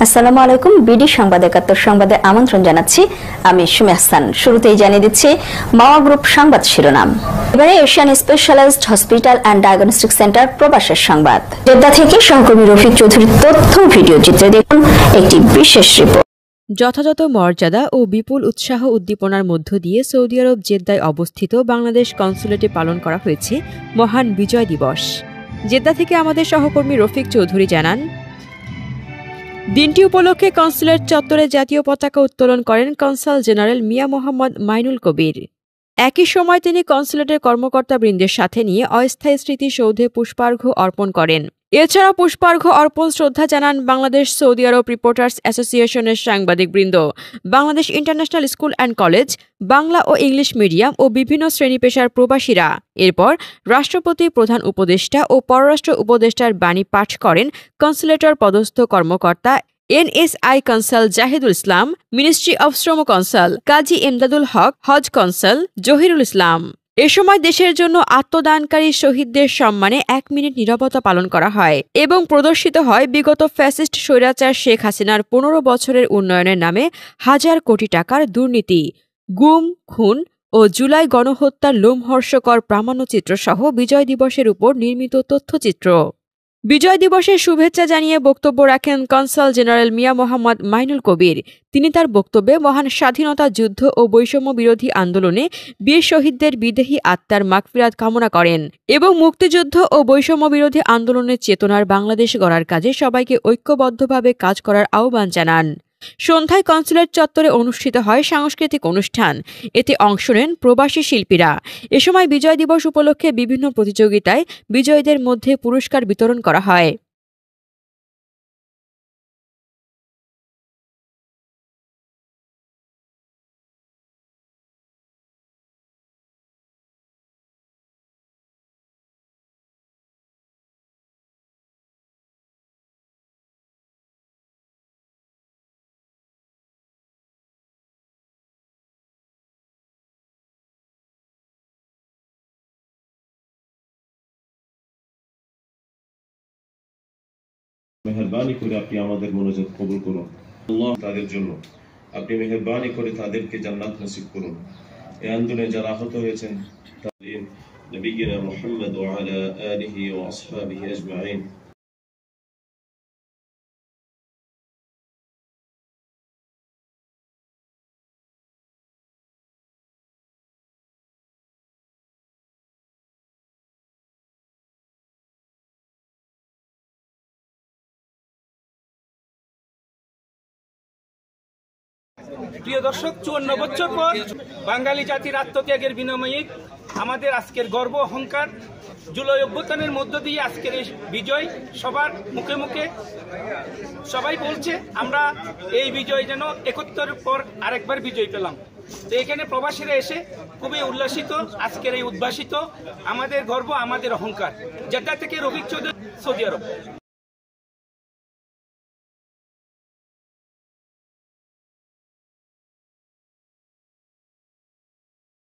আসসালামু আলাইকুম। বিডি সংবাদ ৭১ সংবাদে আমন্ত্রণ জানাচ্ছি। আমি সুমি হাসান। শুরুতেই জানিয়ে দিচ্ছি মাওয়া গ্রুপ সংবাদ শিরোনাম। এবারে Asian specialized hospital and diagnostic centre প্রবাসের সংবাদ। জেদ্দা থেকে সহকর্মী রফিক চৌধুরীর তথ্য ভিডিও চিত্রে দেখুন একটি বিশেষ রিপোর্ট। যথাযথ মর্যাদা ও বিপুল উৎসাহ উদ্দীপনার মধ্য দিয়ে সৌদি আরব জেদ্দায় অবস্থিত বাংলাদেশ কনসুলেটে পালন করা হয়েছে মহান বিজয় দিবস। জেদ্দা থেকে আমাদের সহকর্মী রফিক চৌধুরী জানান, দিনটি উপলক্ষে কনসুলেট চত্বরে জাতীয় পতাকা উত্তোলন করেন কনসাল জেনারেল মিয়া মোহাম্মদ মাইনুল কবির। একই সময় তিনি কনসুলেটের কর্মকর্তাবৃন্দের সাথে নিয়ে অস্থায়ী স্মৃতিসৌধে পুষ্পার্ঘ্য অর্পণ করেন। এছাড়া পুষ্পার্ঘ্য অর্পণ শ্রদ্ধা জানান বাংলাদেশ সৌদি আরব রিপোর্টার্স অ্যাসোসিয়েশনের সাংবাদিকবৃন্দ, Bangladesh international school and college, Bangla ও ইংলিশ মিডিয়াম ও বিভিন্ন শ্রেণী পেশার প্রবাসীরা। এরপর রাষ্ট্রপতি, প্রধান উপদেষ্টা ও পররাষ্ট্র উপদেষ্টার বাণী পাঠ করেন কনসুলেটর পদস্থ কর্মকর্তা NSI consul Zahidul Islam, ministry of শ্রম কনসাল কাজী এমদাদুল হক, হজ কনসাল জহিরুল ইসলাম। এ সময় দেশের জন্য আত্মদানকারী শহীদদের সম্মানে ১ মিনিট নীরবতা পালন করা হয় এবং প্রদর্শিত হয় বিগত ফ্যাসিস্ট স্বৈরাচার শেখ হাসিনার ১৫ বছরের উন্নয়নের নামে হাজার কোটি টাকার দুর্নীতি, গুম, খুন ও জুলাই গণহত্যার লোমহর্ষকর প্রামাণ্যচিত্র সহ বিজয় দিবসের উপর নির্মিত তথ্যচিত্র। বিজয় দিবসের শুভেচ্ছা জানিয়ে বক্তব্য রাখেন কনসাল জেনারেল মিয়া মোহাম্মদ মাইনুল কবির। তিনি তার বক্তব্যে মহান স্বাধীনতা যুদ্ধ ও বৈষম্য বিরোধী আন্দোলনে বীর শহীদদের বিদেহী আত্মার মাগফিরাত কামনা করেন এবং মুক্তিযুদ্ধ ও বৈষম্য বিরোধী আন্দোলনের চেতনার বাংলাদেশ গড়ার কাজে সবাইকে ঐক্যবদ্ধভাবে কাজ করার আহ্বান জানান। সন্ধ্যায় কনসুলেট চত্বরে অনুষ্ঠিত হয় সাংস্কৃতিক অনুষ্ঠান। এতে অংশ নেন প্রবাসী শিল্পীরা। এ সময় বিজয় দিবস উপলক্ষে বিভিন্ন প্রতিযোগিতায় বিজয়ীদের মধ্যে পুরস্কার বিতরণ করা হয়। মেহেরবানি করে আপনি আমাদের মনোযোগ কবুল করুন। আল্লাহ তাদের জন্য আপনি মেহেরবানি করে তাদেরকে জান্নাত নসিব করুন। এই আন্দোলনে যারা আহত হয়েছেন তাদের নবিয়্যিনা মুহাম্মদ ওয়া আলা আলিহি ওয়া আসহাবিহি আজমাইন। প্রিয় দর্শক, ৫৪ বছর পর বাঙালি জাতির আত্মত্যাগের বিনিময়ে আমাদের আজকের গর্ব অহংকার জুলাই অভ্যুত্থানের মধ্য দিয়ে আজকের এই বিজয় সবার মুখে মুখে সবাই বলছে আমরা এই বিজয় যেন ৭১ পর আরেকবার বিজয় পেলাম। তো এখানে প্রবাসীরা এসে খুবই উল্লাসিত। আজকের এই উদ্ভাসিত আমাদের গর্ব, আমাদের অহংকার। জেদ্দা থেকে রফিক চৌধুরী, সৌদি আরব।